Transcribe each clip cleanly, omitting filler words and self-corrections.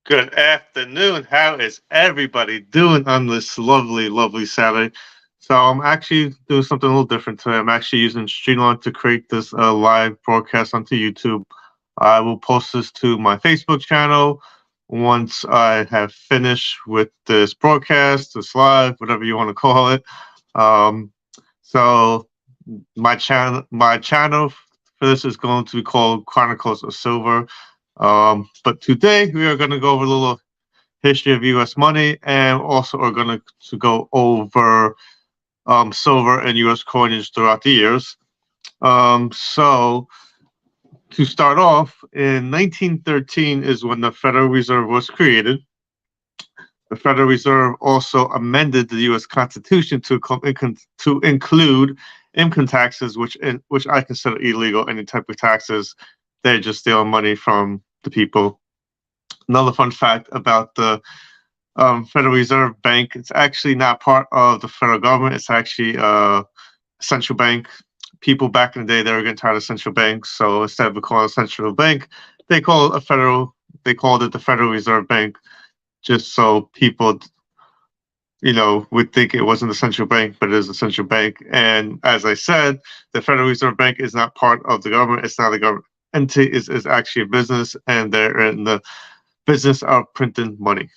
Good afternoon. How is everybody doing on this lovely, lovely Saturday? So I'm actually doing something a little different today. I'm actually using Streamline to create this live broadcast onto YouTube. I will post this to my Facebook channel once I have finished with this broadcast, this live, whatever you want to call it. Um, so my channel for this is going to be called Chronicles of Silver. But today we are going to go over a little history of U.S. money, and also are going to go over silver and U.S. coinage throughout the years. So to start off, in 1913 is when the Federal Reserve was created. The Federal Reserve also amended the U.S. Constitution to include income taxes, which I consider illegal. Any type of taxes, they're just stealing money from the people. Another fun fact about the Federal Reserve Bank. It's actually not part of the federal government. It's actually a central bank. People back in the day, they were getting tired of central banks, so instead of calling it a central bank, they call it a federal. They called it the Federal Reserve Bank, just so people, would think it wasn't a central bank, but it is a central bank. And as I said, the Federal Reserve Bank is not part of the government. It's not a government entity. Is actually a business, and they're in the business of printing money.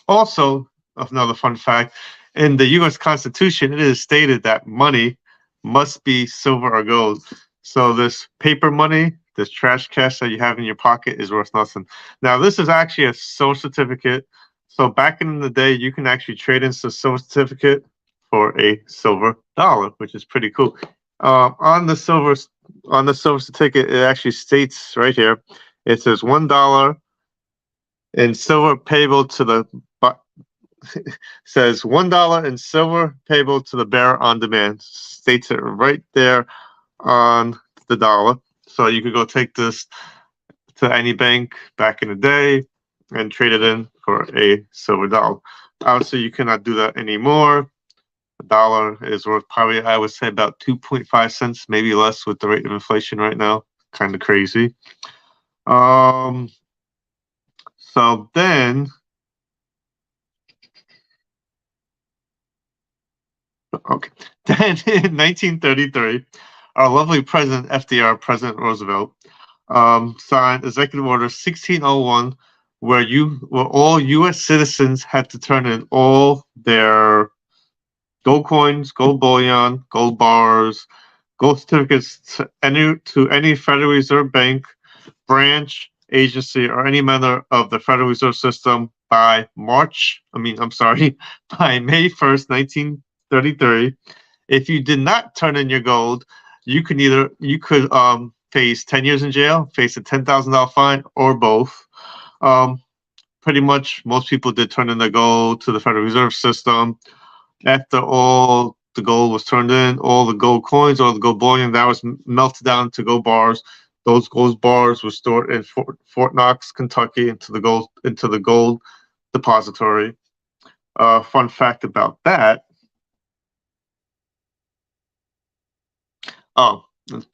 Also, another fun fact, in the U.S. Constitution, it is stated that money must be silver or gold. So this paper money, this trash cash that you have in your pocket is worth nothing. Now, this is actually a silver certificate. So back in the day, you can actually trade in a silver certificate for a silver dollar, which is pretty cool. On the silver certificate, it actually states right here, it says $1 in silver payable to the says $1 in silver payable to the bearer on demand. States it right there on the dollar. So you could go take this to any bank back in the day and trade it in for a silver dollar. Obviously, you cannot do that anymore. A dollar is worth probably, I would say, about 2.5 cents, maybe less with the rate of inflation right now. Kind of crazy. So then, okay. Then in 1933, our lovely President FDR, President Roosevelt, signed Executive Order 1601, where all U.S. citizens had to turn in all their gold coins, gold bullion, gold bars, gold certificates to any Federal Reserve Bank, branch, agency, or any member of the Federal Reserve System by by May 1st, 1933. If you did not turn in your gold, you could face 10 years in jail, face a $10,000 fine, or both. Um, Pretty much most people did turn in their gold to the Federal Reserve System. After all the gold was turned in, all the gold coins, all the gold bullion, that was melted down to gold bars. Those gold bars were stored in Fort Knox, Kentucky, into the gold depository. Fun fact about that. Oh,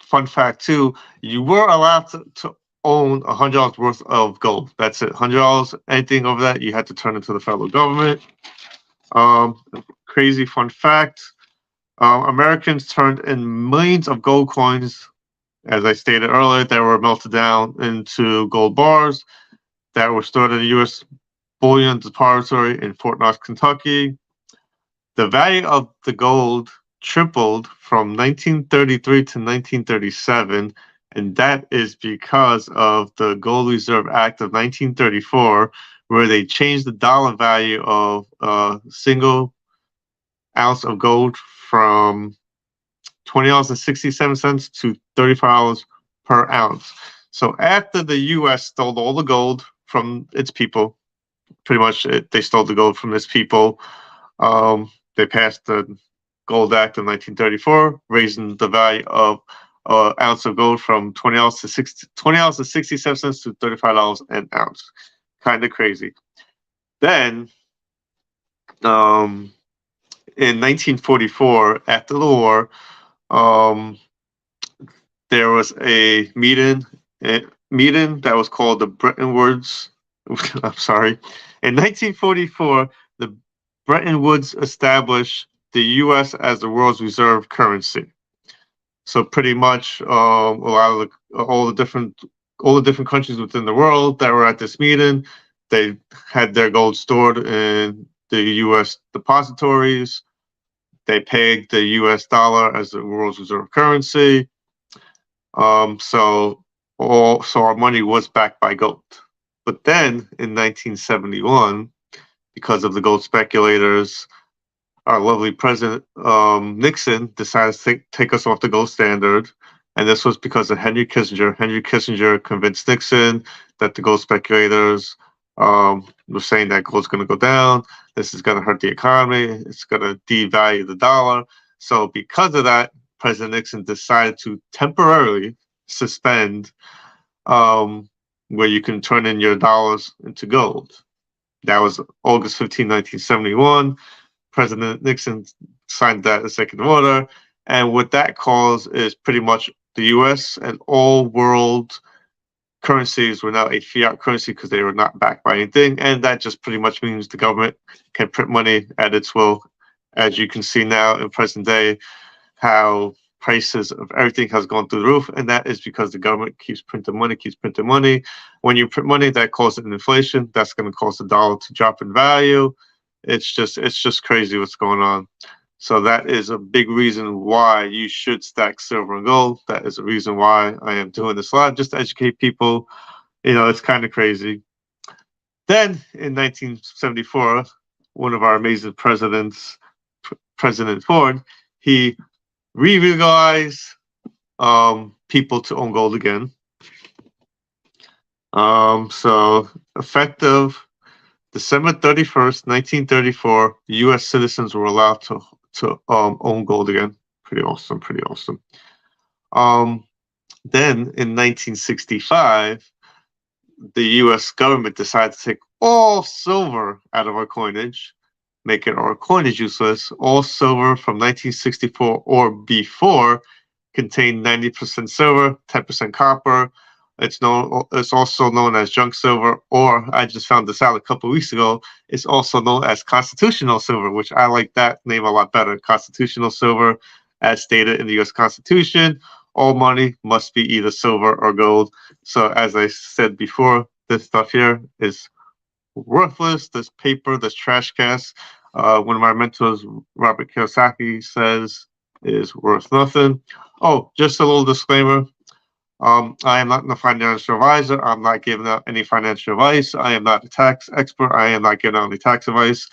fun fact too, you were allowed to own $100 worth of gold. That's it. $100, anything over that, you had to turn into the federal government. Crazy fun fact. Americans turned in millions of gold coins, as I stated earlier, that were melted down into gold bars that were stored in the U.S. Bullion Depository in Fort Knox, Kentucky. The value of the gold tripled from 1933 to 1937, and that is because of the Gold Reserve Act of 1934, where they changed the dollar value of a single ounce of gold from $20.67 to $35 per ounce. So after the U.S. stole all the gold from its people, pretty much they stole the gold from its people. They passed the Gold Act of 1934, raising the value of an ounce of gold from $20.67 to $35 an ounce. Kind of crazy. Then, in 1944, after the war, there was a meeting that was called the Bretton Woods I'm sorry. In 1944, the Bretton Woods established the U.S. as the world's reserve currency. So pretty much a lot of all the different countries within the world that were at this meeting, they had their gold stored in the U.S. depositories. They pegged the U.S. dollar as the world's reserve currency. So our money was backed by gold. But then in 1971, because of the gold speculators, our lovely President Nixon decided to take us off the gold standard. And this was because of Henry Kissinger. Henry Kissinger convinced Nixon that the gold speculators were saying that gold's going to go down. This is going to hurt the economy. It's going to devalue the dollar. So because of that, President Nixon decided to temporarily suspend where you can turn in your dollars into gold. That was August 15, 1971. President Nixon signed that executive order. And what that caused is pretty much the US and all world currencies were now a fiat currency because they were not backed by anything. And that just pretty much means the government can print money at its will. As you can see now in present day, how prices of everything has gone through the roof, and that is because the government keeps printing money. When you print money, that causes an inflation. That's going to cause the dollar to drop in value. It's just crazy what's going on. So that is a big reason why you should stack silver and gold. That is a reason why I am doing this live, just to educate people. It's kind of crazy. Then in 1974, one of our amazing presidents, President Ford, he re-legalized people to own gold again. So effective December 31st, 1934, U.S. citizens were allowed to own gold again. Pretty awesome. Then in 1965, the U.S. government decided to take all silver out of our coinage, making our coinage useless. All silver from 1964 or before contained 90% silver, 10% copper. It's also known as junk silver, or I just found this out a couple of weeks ago. It's also known as constitutional silver, which I like that name a lot better. Constitutional silver, as stated in the U.S. Constitution, all money must be either silver or gold. So as I said before, this stuff here is worthless. This paper, this trash cast, one of my mentors, Robert Kiyosaki, says is worth nothing. Oh, just a little disclaimer. I am not a financial advisor. I'm not giving out any financial advice. I am not a tax expert. I am not giving out any tax advice.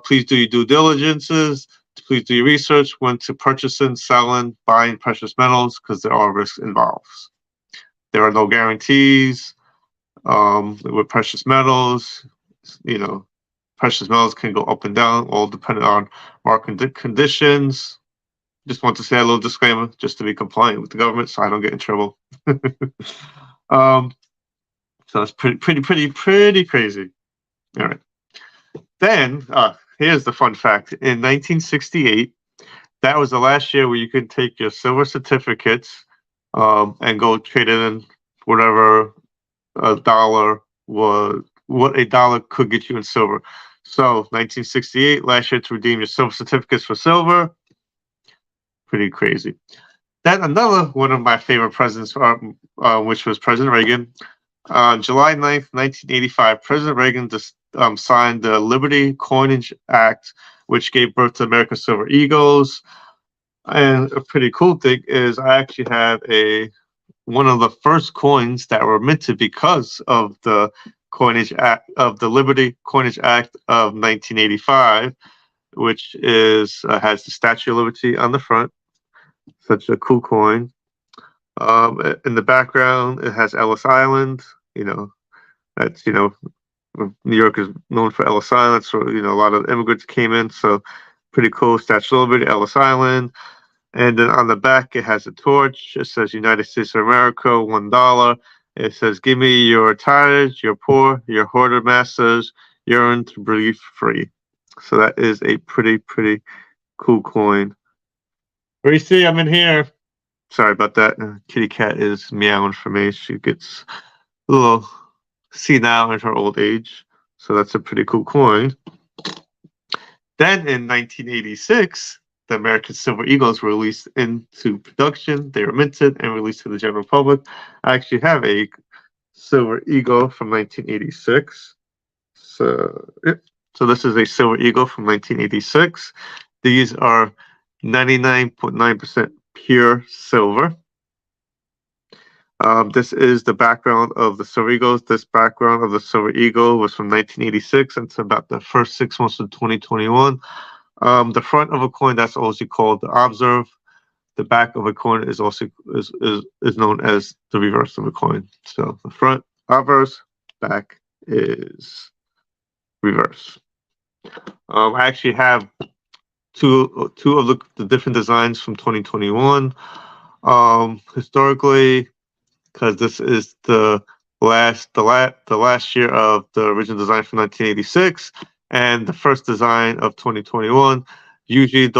Please do your due diligences. Please do your research when to purchasing, selling, buying precious metals, because there are risks involved. There are no guarantees with precious metals. Precious metals can go up and down, all depending on market conditions. Just want to say a little disclaimer, just to be compliant with the government, so I don't get in trouble. So it's pretty crazy. All right. Then here's the fun fact: in 1968, that was the last year where you could take your silver certificates and go trade it in whatever a dollar was, what a dollar could get you in silver. So 1968, last year, to redeem your silver certificates for silver. Pretty crazy. Then another one of my favorite presidents, which was President Reagan. July 9th, 1985, President Reagan signed the Liberty Coinage Act, which gave birth to American Silver Eagles. And a pretty cool thing is I actually have one of the first coins that were minted because of the Coinage Act, of the Liberty Coinage Act of 1985, which has the Statue of Liberty on the front. Such a cool coin. In the background, it has Ellis Island. That's New York is known for Ellis Island, so a lot of immigrants came in. So pretty cool. Statue of Liberty, Ellis Island. And then on the back, it has a torch. It says United States of America, $1. It says, "Give me your tithes, your poor, your hoarder masters, yearn to breathe free." So that is a pretty cool coin. Reese, I'm in here. Sorry about that. Kitty cat is meowing for me. She gets a little senile in her old age. So that's a pretty cool coin. Then in 1986, the American Silver Eagles were released into production. They were minted and released to the general public. I actually have a Silver Eagle from 1986. So, yep. So this is a Silver Eagle from 1986. These are 99.9% pure silver. This is the background of the Silver Eagles. This background of the Silver Eagle was from 1986 until about the first 6 months of 2021. The front of a coin, that's also called the obverse. The back of a coin is also is known as the reverse of a coin. So the front obverse, back is reverse. I actually have two of the different designs from 2021. Historically, because this is the last year of the original design from 1986 and the first design of 2021. Usually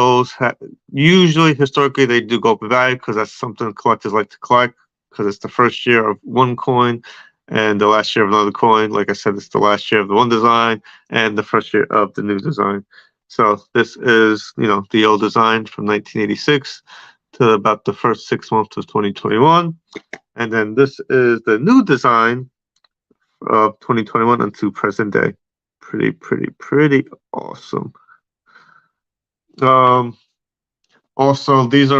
historically they do go up in value because that's something collectors like to collect because it's the first year of one coin and the last year of another coin. Like I said, it's the last year of the one design and the first year of the new design. So this is, the old design from 1986 to about the first 6 months of 2021. And then this is the new design of 2021 until present day. Pretty awesome. Also, this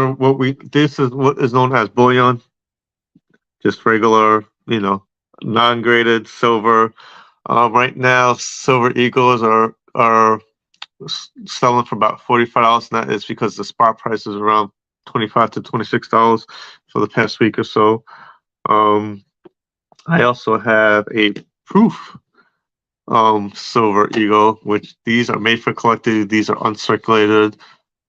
is what is known as bullion, just regular, non-graded silver. Right now, silver eagles are selling for about $45, and that is because the spot price is around $25 to $26 for the past week or so. I also have a proof silver eagle, which these are made for collecting. These are uncirculated,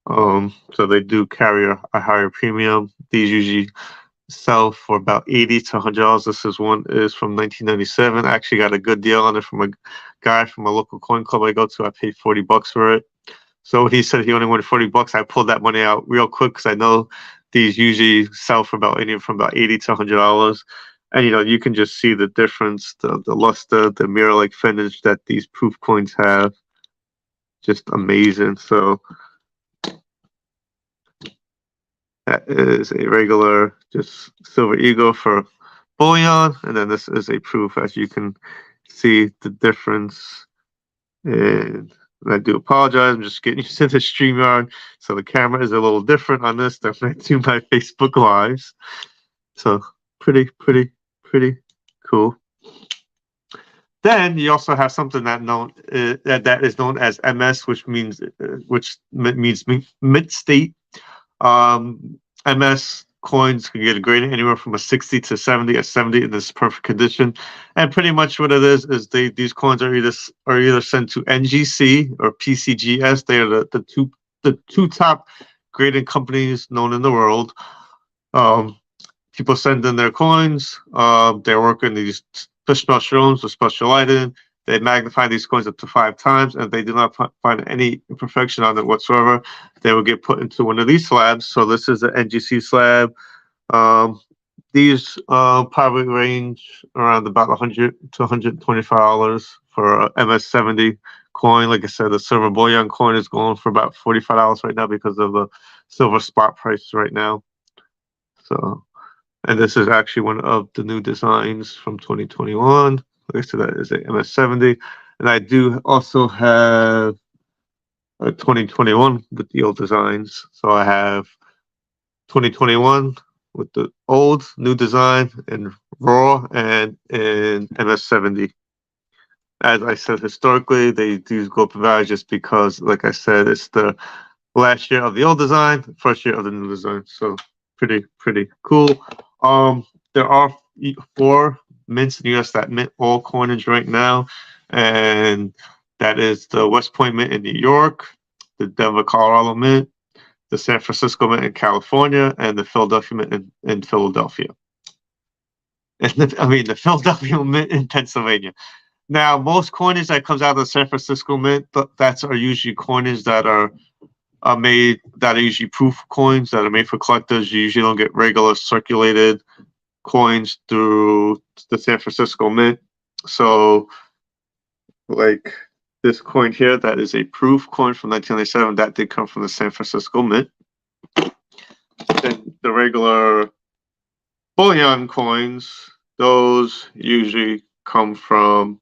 so they do carry a higher premium. These usually sell for about $80 to $100. This one is from 1997. I actually got a good deal on it from a guy from a local coin club I go to. I paid $40 for it. So when he said he only wanted $40, I pulled that money out real quick because I know these usually sell for anywhere from about $80 to $100. And you can just see the difference, the luster, the mirror-like finish that these proof coins have. Just amazing. So that is a regular, just silver eagle for bullion, and then this is a proof, as you can see the difference. And I do apologize. I'm just getting used to the StreamYard, so the camera is a little different on this than when I do my Facebook Lives. So pretty cool. Then you also have something that is known as MS, which means mint state. MS coins can get graded anywhere from a 60 to 70. A 70 in this perfect condition, and pretty much what it is these coins are either sent to NGC or PCGS. They are the two top grading companies known in the world. People send in their coins. They're working these special rooms with special lighting. They magnify these coins up to 5 times, and if they do not find any imperfection on it whatsoever, they will get put into one of these slabs. So this is the NGC slab. These probably range around about $100 to $125 for a MS70 coin. Like I said, the silver bullion coin is going for about $45 right now because of the silver spot price right now. So, and this is actually one of the new designs from 2021. Like I said, that is a MS70. And I do also have a 2021 with the old designs. So I have 2021 with the old, new design in raw and in MS70. As I said, historically, they do go up in value just because, like I said, it's the last year of the old design, first year of the new design. So pretty cool. There are 4 mints in the US that mint all coinage right now, and that is the West Point Mint in New York, the Denver, Colorado Mint, the San Francisco Mint in California, and the Philadelphia Mint in Philadelphia. And the Philadelphia Mint in Pennsylvania. Now, most coinage that comes out of the San Francisco Mint, that's are usually coinage that are usually proof coins that are made for collectors. You usually don't get regular circulated coins through the San Francisco Mint. So, like this coin here, that is a proof coin from 1997. That did come from the San Francisco Mint. Then the regular bullion coins, those usually come from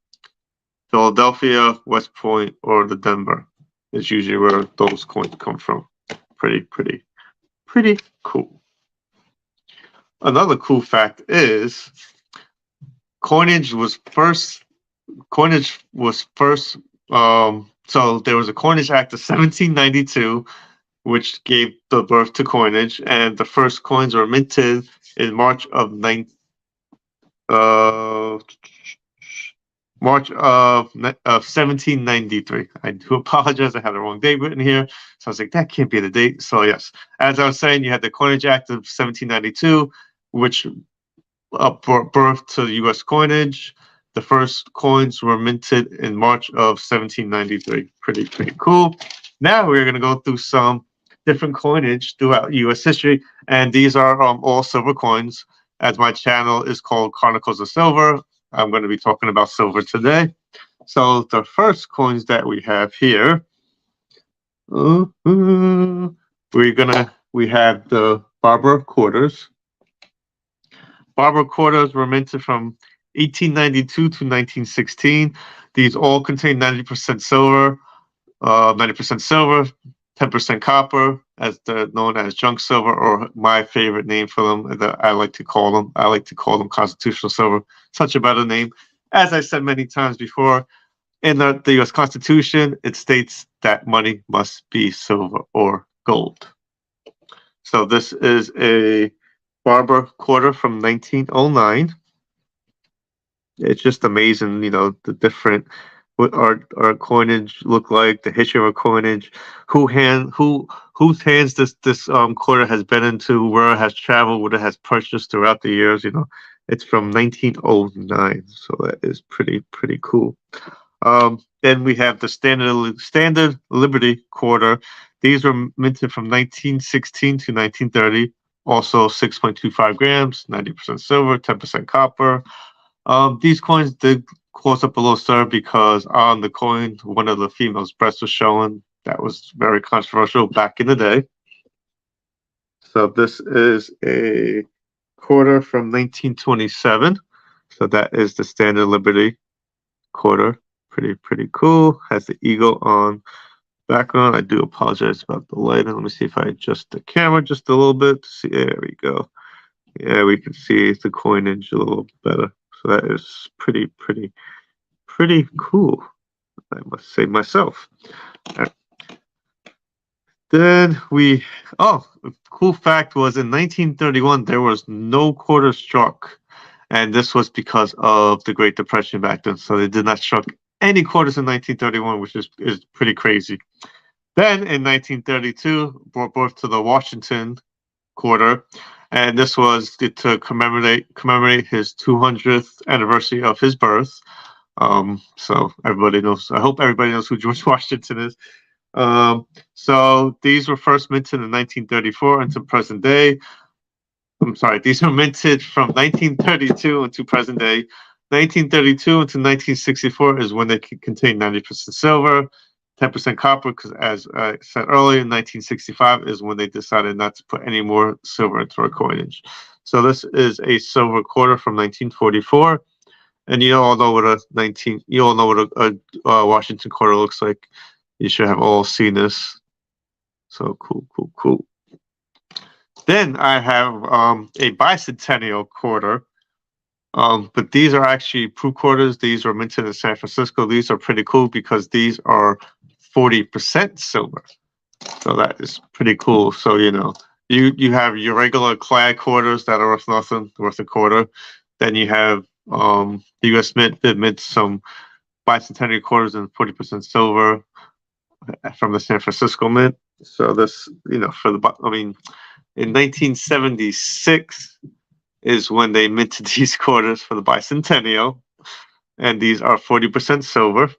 Philadelphia, West Point, or the Denver. Is usually where those coins come from. Pretty cool. Another cool fact is coinage was first. So there was a Coinage Act of 1792, which gave the birth to coinage, and the first coins were minted in March of 1793. I do apologize. I had the wrong date written here. So I was like, that can't be the date. So yes, as I was saying, you had the Coinage Act of 1792, which brought birth to U.S. coinage. The first coins were minted in March of 1793. Pretty cool. Now we're going to go through some different coinage throughout U.S. history, and these are all silver coins. As my channel is called Chronicles of Silver, I'm going to be talking about silver today. So the first coins that we have here, we have the Barber quarters. Barber quarters were minted from 1892 to 1916. These all contain 90% silver, 10% copper, as they're known as junk silver, or my favorite name for them that I like to call them. I like to call them constitutional silver. Such a better name. As I said many times before, in the U.S. Constitution, it states that money must be silver or gold. So this is a Barber quarter from 1909. It's just amazing, the different what our coinage look like, the history of our coinage, whose hands this quarter has been into, where it has traveled, what it has purchased throughout the years. It's from 1909, so that is pretty cool. Then we have the standard Liberty quarter. These were minted from 1916 to 1930. Also 6.25 grams, 90% silver, 10% copper. These coins did close up a little, sir, because on the coin, one of the females' breasts was showing. That was very controversial back in the day. So this is a quarter from 1927. So that is the standard Liberty quarter. Pretty cool. Has the eagle on background. I do apologize about the lighting. Let me see if I adjust the camera just a little bit. See, there we go. Yeah, we can see the coinage a little better. So that is pretty cool, I must say myself. Right. Then the cool fact was in 1931 there was no quarter struck, and this was because of the Great Depression back then. So they did not struck any quarters in 1931, which is pretty crazy. Then in 1932 brought birth to the Washington quarter. And this was to commemorate his 200th anniversary of his birth. So everybody knows. I hope everybody knows who George Washington is. So these were first minted in 1934 until present day. I'm sorry, these were minted from 1932 until present day. 1932 until 1964 is when they contain 90% silver, 10% copper, because as I said earlier, in 1965 is when they decided not to put any more silver into our coinage. So this is a silver quarter from 1944, and you all know what a Washington quarter looks like. You should have all seen this. So cool. Then I have a bicentennial quarter. But these are actually proof quarters. These are minted in San Francisco. These are pretty cool because these are 40% silver. So that is pretty cool. So, you have your regular clad quarters that are worth nothing, worth a quarter. Then you have the U.S. Mint that mints some bicentennial quarters in 40% silver from the San Francisco Mint. So this, in 1976 is when they minted these quarters for the bicentennial, and these are 40% silver.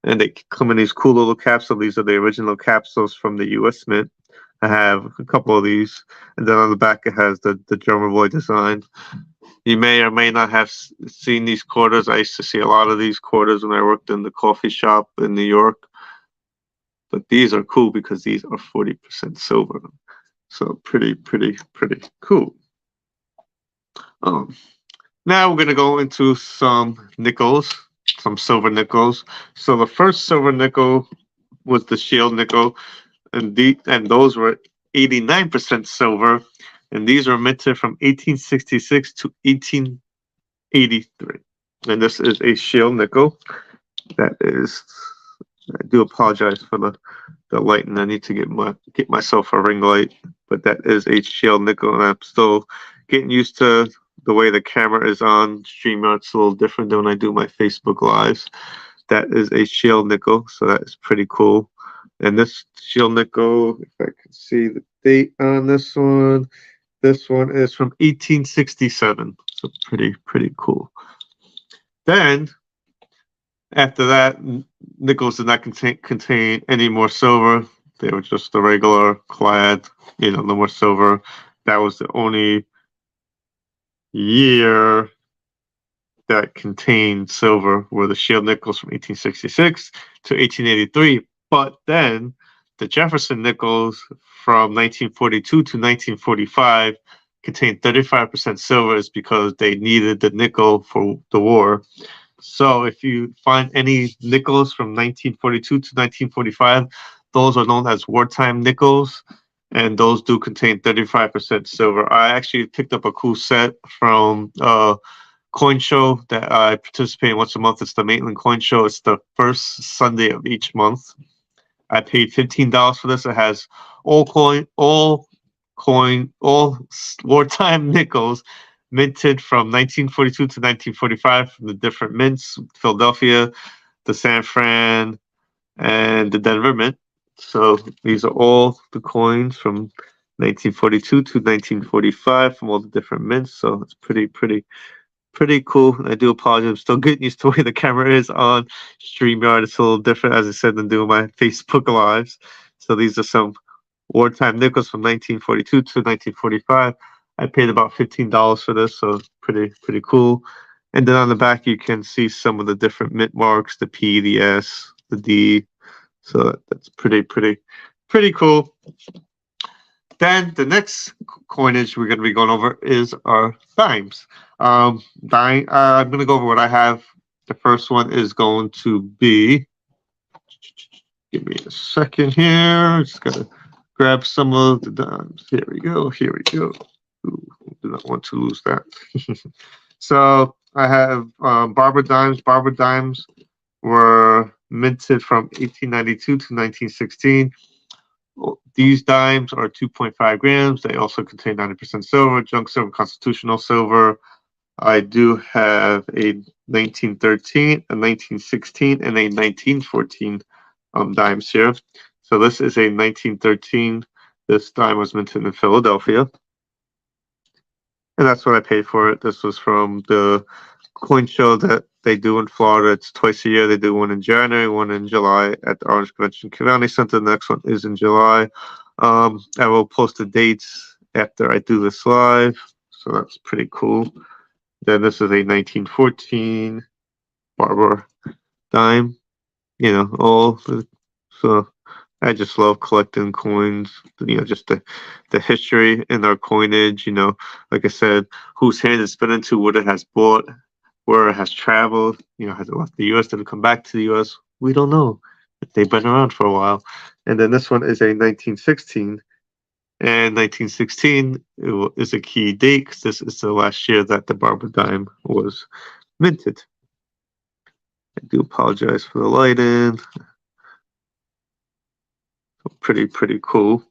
And they come in these cool little capsules. These are the original capsules from the U.S. Mint. I have a couple of these, and then on the back it has the drummer boy design. You may or may not have seen these quarters. I used to see a lot of these quarters when I worked in the coffee shop in New York. But these are cool because these are 40% silver. So pretty cool. Um, Now we're going to go into some nickels, some silver nickels. So the first silver nickel was the shield nickel, and those were 89% silver, and these were minted from 1866 to 1883. And this is a shield nickel. That is, I do apologize for the light, and I need to get myself a ring light. But that is a shield nickel, and I'm still getting used to the way the camera is on StreamYard. It's a little different than when I do my Facebook lives. That is a shield nickel, so that is pretty cool. And this shield nickel, if I can see the date on this one is from 1867. So pretty cool. Then after that, nickels did not contain any more silver. They were just the regular clad, no more silver. That was the only year that contained silver were the shield nickels from 1866 to 1883. But then the Jefferson nickels from 1942 to 1945 contained 35% silver is because they needed the nickel for the war. So if you find any nickels from 1942 to 1945, those are known as wartime nickels, and those do contain 35% silver. I actually picked up a cool set from coin show that I participate in once a month. It's the Maitland Coin Show. It's the first Sunday of each month. I paid $15 for this. It has all wartime nickels minted from 1942 to 1945 from the different mints, Philadelphia, the San Fran, and the Denver Mint. So these are all the coins from 1942 to 1945 from all the different mints. So it's pretty cool. I do apologize. I'm still getting used to the way the camera is on StreamYard. It's a little different, as I said, than doing my Facebook lives. So these are some wartime nickels from 1942 to 1945. I paid about $15 for this, so pretty cool. And then on the back, you can see some of the different mint marks: the P, the S, the D. So that's pretty cool. Then the next coinage we're going to be going over is our dimes. I'm going to go over what I have. The first one is going to be. Give me a second here. Just got to grab some of the dimes. Here we go. Ooh, do not want to lose that. So I have Barber dimes. Barber dimes were minted from 1892 to 1916. These dimes are 2.5 grams. They also contain 90% silver, junk silver, constitutional silver. I do have a 1913, a 1916, and a 1914 dimes here. So this is a 1913. This dime was minted in Philadelphia. And that's what I paid for it. This was from the coin show that they do in Florida. It's twice a year. They do one in January, one in July at the Orange Convention Community Center. The next one is in July. I will post the dates after I do this live. So that's pretty cool. Then this is a 1914 Barber dime. So I just love collecting coins, just the history in our coinage, like I said, whose hand it's been into, what it has bought, where it has traveled, has it left the US, did it come back to the US? We don't know. They've been around for a while. And then this one is a 1916. And 1916 is a key date because this is the last year that the Barber dime was minted. I do apologize for the lighting. Pretty cool.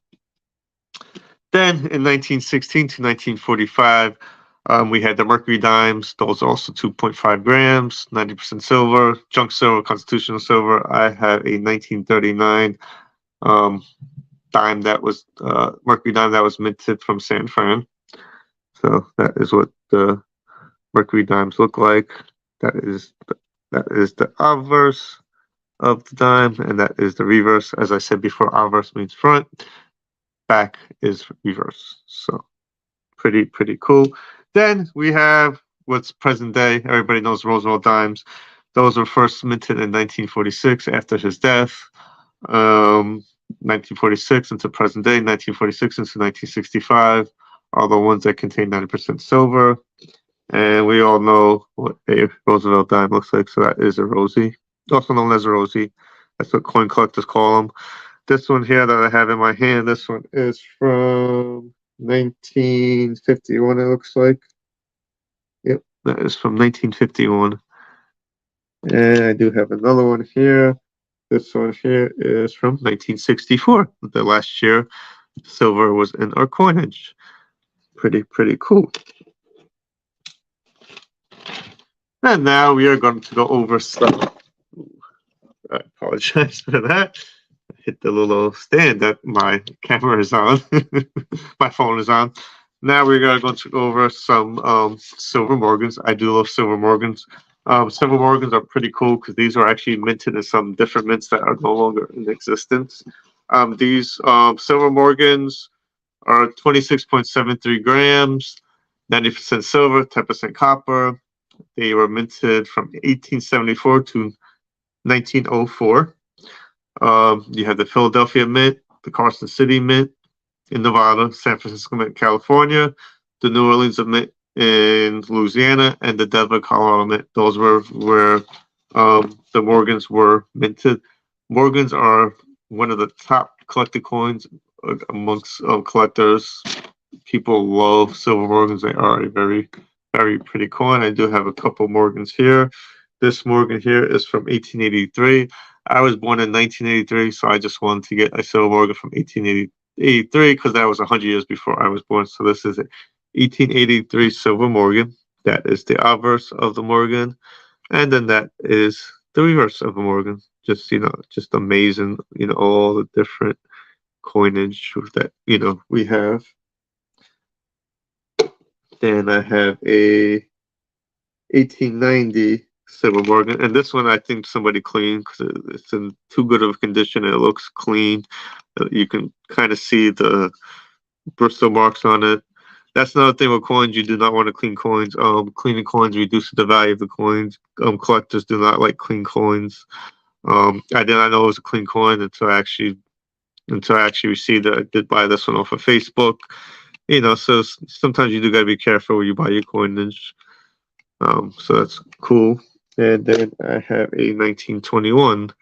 Then in 1916 to 1945, we had the Mercury dimes. Those are also 2.5 grams, 90% silver, junk silver, constitutional silver. I have a 1939 dime that was Mercury dime that was minted from San Fran. So that is what the Mercury dimes look like. That is the obverse of the dime, and that is the reverse. As I said before, obverse means front. back is reverse. So pretty cool. Then we have what's present day. Everybody knows Roosevelt dimes. Those were first minted in 1946 after his death. 1946 into present day, 1946 into 1965 are the ones that contain 90% silver. And we all know what a Roosevelt dime looks like, so that is a Rosie, also known as a Rosie. That's what coin collectors call them. This one here that I have in my hand, this one is from 1951, it looks like. Yep, that is from 1951. And I do have another one here. This one here is from 1964, the last year silver was in our coinage. Pretty cool. And now we are going to go over some. I apologize for that. I hit the little stand that my camera is on. My phone is on. Now we're going to go over some silver Morgans. I do love silver Morgans. Silver Morgans are pretty cool because these are actually minted in some different mints that are no longer in existence. These silver Morgans are 26.73 grams, 90% silver, 10% copper. They were minted from 1874 to 1904. You have the Philadelphia Mint, the Carson City Mint in Nevada, San Francisco Mint, California, the New Orleans Mint in Louisiana, and the Denver, Colorado Mint. Those were where the Morgans were minted. Morgans are one of the top collected coins amongst collectors. People love silver Morgans. They are a very pretty coin. I do have a couple Morgans here. This Morgan here is from 1883. I was born in 1983, so I just wanted to get a silver Morgan from 1883 because that was 100 years before I was born. So this is an 1883 silver Morgan. That is the obverse of the Morgan. And then that is the reverse of the Morgan. Just, just amazing, all the different coinage that, we have. Then I have a 1890 silver Morgan, and this one I think somebody cleaned because it's in too good of a condition. It looks clean. You can kind of see the Bristol marks on it. That's another thing with coins. You do not want to clean coins. Cleaning coins reduces the value of the coins. Collectors do not like clean coins. I did not know it was a clean coin until I actually received it. I did buy this one off of Facebook. So sometimes you do gotta be careful where you buy your coinage. So that's cool. And then I have a 1921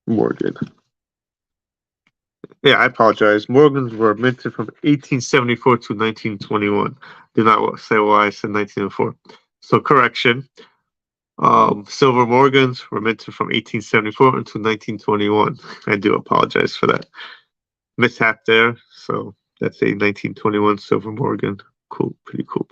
Morgan. Yeah, I apologize. Morgans were minted from 1874 to 1921. Do not say why I said 1904. So correction. Silver Morgans were minted from 1874 until 1921. I do apologize for that mishap there. So that's a 1921 Silver Morgan. Cool, pretty cool.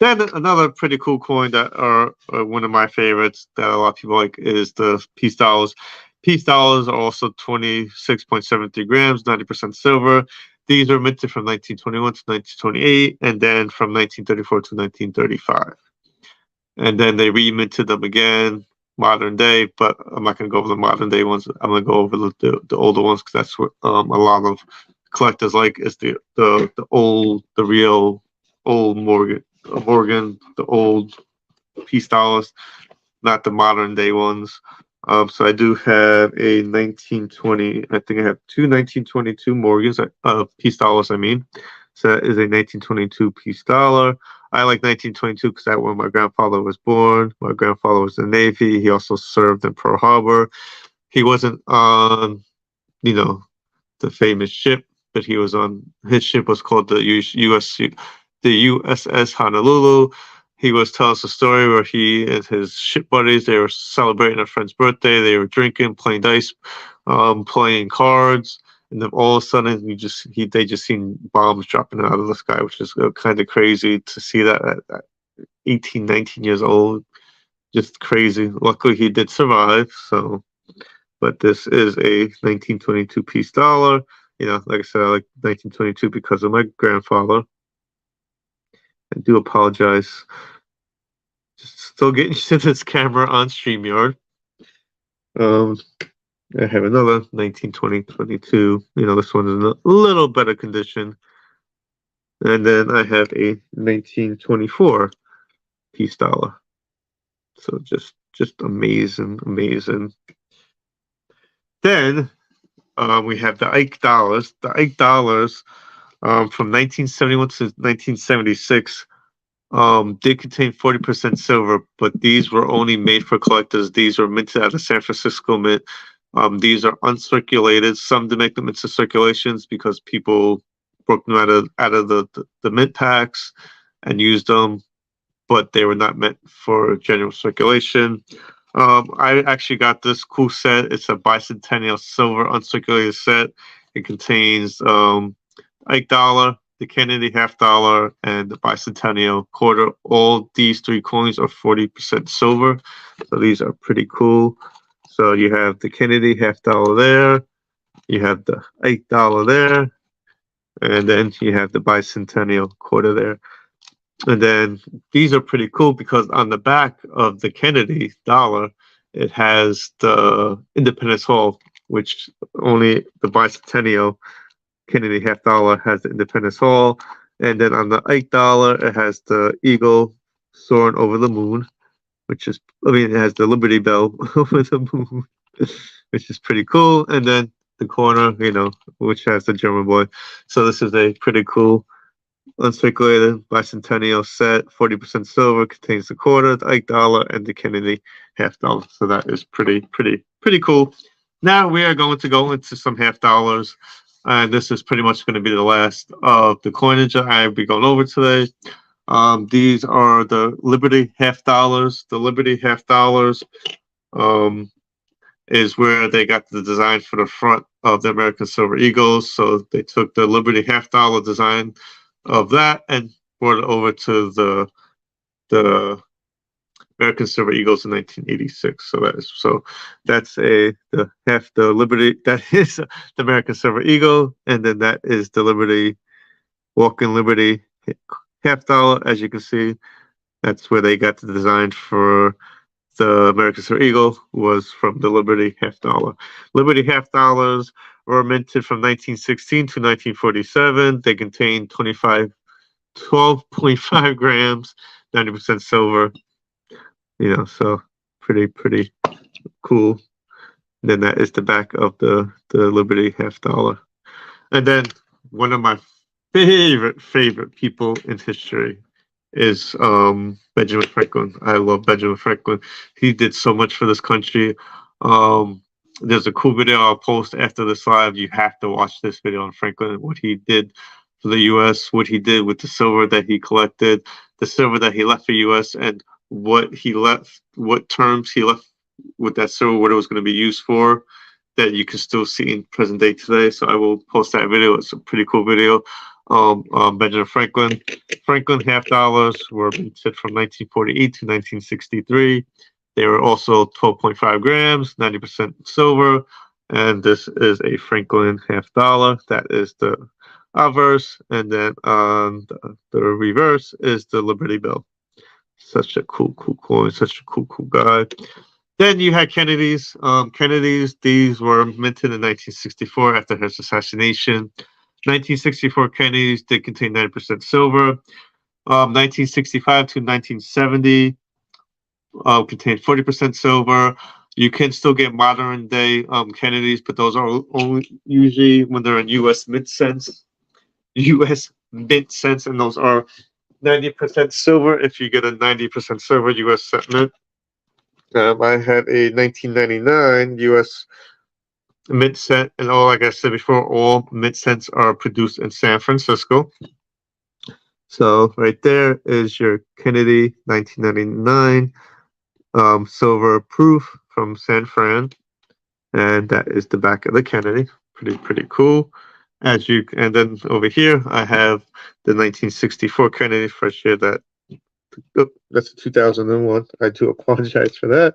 Then another pretty cool coin that are one of my favorites that a lot of people like is the peace dollars. Peace dollars are also 26.73 grams, 90% silver. These are minted from 1921 to 1928, and then from 1934 to 1935. And then they reminted them again, modern day, but I'm not going to go over the modern day ones. I'm going to go over the older ones because that's what a lot of collectors like is the real old Morgan, the old peace dollars, not the modern day ones. So I do have a 1920. I think I have two 1922 Morgans, peace dollars. I mean, so that is a 1922 peace dollar. I like 1922 because that's when my grandfather was born. My grandfather was in the Navy. He also served in Pearl Harbor. He wasn't on, the famous ship, but he was on. His ship was called the USS Honolulu. He was telling us a story where he and his ship buddies, they were celebrating a friend's birthday. They were drinking, playing dice, playing cards, and then all of a sudden, they just seen bombs dropping out of the sky, which is kind of crazy to see that at 18, 19 years old. Just crazy. Luckily, he did survive. So, but this is a 1922 peace dollar. Like I said, I like 1922 because of my grandfather. I do apologize. Just still getting used to this camera on StreamYard. I have another 1920, 22. This one is in a little better condition. And then I have a 1924 peace dollar. So just amazing, amazing. Then we have the Ike dollars. The Ike dollars from 1971 to 1976 did contain 40% silver, but these were only made for collectors. These were minted at the San Francisco Mint. These are uncirculated. Some did make them into circulations because people broke them out of the mint packs and used them, but they were not meant for general circulation. I actually got this cool set. It's a bicentennial silver uncirculated set. It contains Ike dollar, the Kennedy half dollar, and the bicentennial quarter. All these three coins are 40% silver, so these are pretty cool. So you have the Kennedy half dollar there, you have the Ike dollar there, and then you have the bicentennial quarter there. And then these are pretty cool because on the back of the Kennedy dollar, it has the Independence Hall, which only the bicentennial Kennedy half dollar has the Independence Hall. And then on the Ike dollar, it has the eagle soaring over the moon, it has the Liberty Bell over the moon, which is pretty cool. And then the corner, which has the German boy. So this is a pretty cool uncirculated bicentennial set, 40% silver, contains the quarter, the Ike dollar, and the Kennedy half dollar. So that is pretty cool. Now we are going to go into some half dollars, and this is pretty much going to be the last of the coinage I'll be going over today. These are the Liberty half dollars. The Liberty half dollars is where they got the design for the front of the American Silver Eagles. So they took the Liberty half dollar design of that and brought it over to the American Silver Eagles in 1986. That's the Liberty. That is the American Silver Eagle, and then that is the Liberty Walking Liberty half dollar. As you can see, that's where they got the design for the American Silver Eagle, was from the Liberty half dollar. Liberty half dollars were minted from 1916 to 1947. They contained 12.5 grams, 90% silver. So pretty cool. And then that is the back of the Liberty half dollar. And then one of my favorite people in history is Benjamin Franklin. I love Benjamin Franklin. He did so much for this country. There's a cool video I'll post after this live. You have to watch this video on Franklin, what he did for the U.S., what he did with the silver that he collected, the silver that he left for U.S., and what terms he left with that silver, what it was going to be used for, that you can still see in present day today. So I will post that video. It's a pretty cool video. Benjamin Franklin. Franklin half dollars were minted from 1948 to 1963. They were also 12.5 grams, 90% silver, and this is a Franklin half dollar. That is the obverse, and then on the reverse is the Liberty Bell. Such a cool coin, such a cool guy. Then you had Kennedy's. These were minted in 1964 after his assassination. 1964 Kennedys did contain 90% silver. 1965 to 1970 contained 40% silver. You can still get modern day Kennedys, but those are only usually when they're in U.S. Mint cents. And those are 90% silver if you get a 90% silver U.S. cent mint. I had a 1999 U.S. mint cent, and like I said before, all mint cents are produced in San Francisco. So right there is your Kennedy 1999 silver proof from San Fran, and that is the back of the Kennedy. Pretty cool. And then over here I have the 1964 Kennedy, first year that. Oh, that's 2001. I do apologize for that.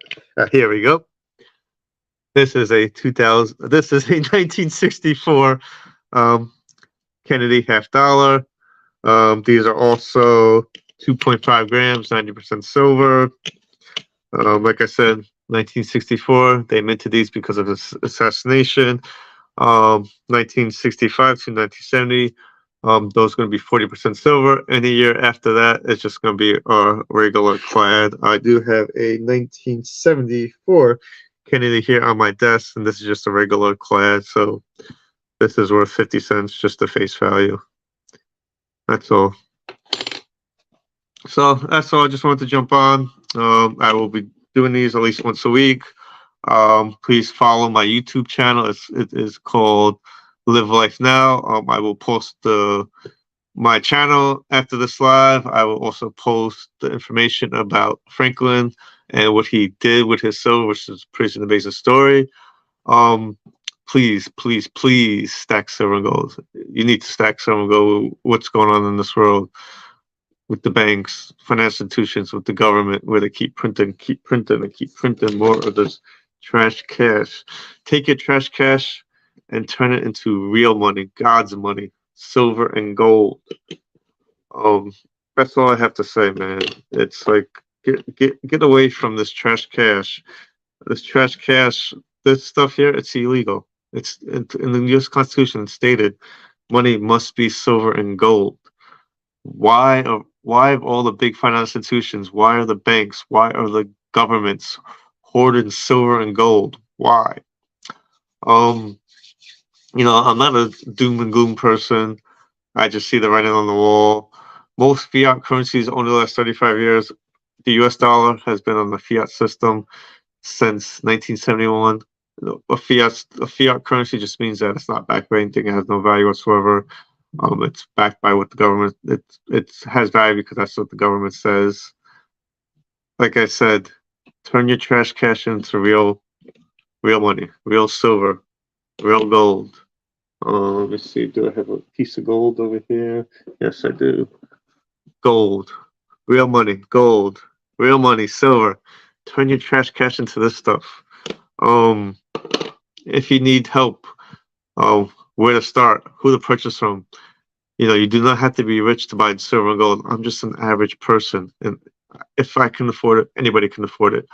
Here we go. This is a 1964 Kennedy half dollar. These are also 2.5 grams, 90% silver. Like I said, 1964, they minted these because of his assassination. 1965 to 1970, those are going to be 40% silver. And a year after that, it's just going to be a regular clad. I do have a 1974 Kennedy here on my desk, and this is just a regular clad. So this is worth 50 cents, just the face value. That's all. So that's all. I just wanted to jump on. I will be doing these at least once a week. Please follow my YouTube channel. It is called Live Life Now. I will post my channel after this live. I will also post the information about Franklin and what he did with his silver, which is a pretty amazing story. Please, please, please stack silver and gold. You need to stack silver and gold. What's going on in this world with the banks, financial institutions, with the government, where they keep printing, and keep printing more of this trash cash. Take your trash cash and turn it into real money, God's money, silver and gold. That's all I have to say, man. It's like get away from this trash cash. This trash cash, this stuff here, it's illegal. It's in the U.S. Constitution. It's stated money must be silver and gold. Why have all the big financial institutions? Why are the banks? Why are the governments hoarding silver and gold? Why? I'm not a doom and gloom person. I just see the writing on the wall. Most fiat currencies over the last 35 years, the US dollar has been on the fiat system since 1971. A fiat currency just means that it's not backed by anything. It has no value whatsoever. It's backed by what the government. It has value because that's what the government says. Like I said, turn your trash cash into real money, real silver, real gold. Let me see. Do I have a piece of gold over here? Yes, I do. Gold, real money, gold, real money, silver. Turn your trash cash into this stuff. If you need help, where to start, who to purchase from. You do not have to be rich to buy silver and gold. I'm just an average person, and if I can afford it, anybody can afford it.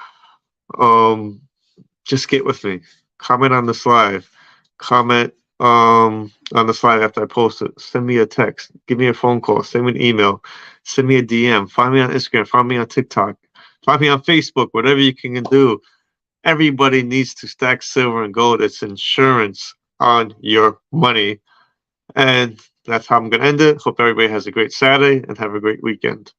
Just get with me. Comment on this live. Comment on the slide after I post it. Send me a text. Give me a phone call. Send me an email. Send me a DM. Find me on Instagram. Find me on TikTok. Find me on Facebook. Whatever you can do. Everybody needs to stack silver and gold. It's insurance on your money. And that's how I'm going to end it. Hope everybody has a great Saturday and have a great weekend.